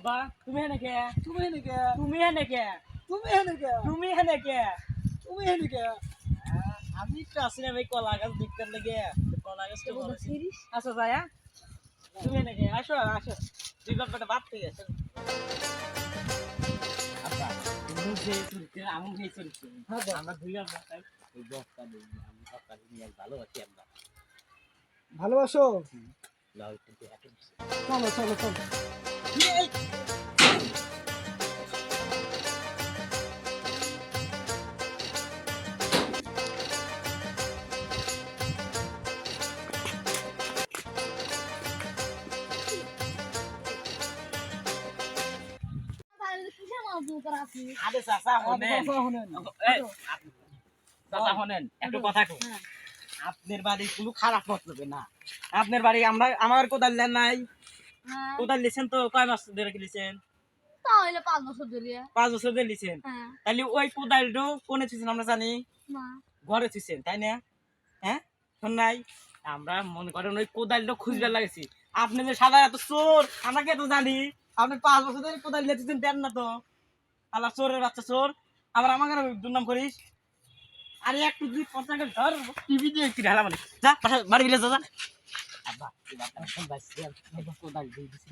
আব্বা তুমি হেনে কে তুমি হেনে কে তুমি হেনে কে তুমি হেনে কে তুমি হেনে কে তুমি হেনে কে আমি তো আসি না ভাই কলা গাছ দেখতে লাগে কলা গাছ তো বড় সিরিজ আসো ভাইয়া তুমি হেনে কে আসো আসো দুই বাপটা বাপ থেকে আসো আব্বা তুমি যে চলতে আমি যে চলতে আমরা দুই বাপ ওই বক্তা দেই আমি বক্তা নিয়ে ভালো আছি আমরা ভালোবাসো লাউ কিন্তু এত চলো চলো চলো আরে চাচা শুনেন এই চাচা শুনেন একটু কথা কই আপনার বাড়ি কোনো খারাপ মতলবে না আপনার বাড়ি আমরা আমার কোদাল দেন নাই কোদাল লিছেন তো কয় মাস ধরে লিছেন তাহলে 5 বছর ধরে 5 বছর ধরে লিছেন হ্যাঁ তাহলে ওই কোদালটো কোনে থুইছেন আমরা জানি মা ঘরে থুইছেন তাই না হ্যাঁ শোন নাই আমরা মনে করেন ওই কোদালটা খুঁজবার লাগেছি আপনি যে সাদা এত চোর আমাকে তো জানি আপনি 5 বছর ধরে কোদাল লিয়েছেন দেন না তো আল্লাহ চোরের বাচ্চা চোর আবার আমাকে দুর্নাম করিস আরে একটু দুই পঞ্চাশ ধর টিভি দিয়ে একটু ঢালা মানে যা বাড়ি গেলে যা আব্বা কোদাল দিয়ে দিছি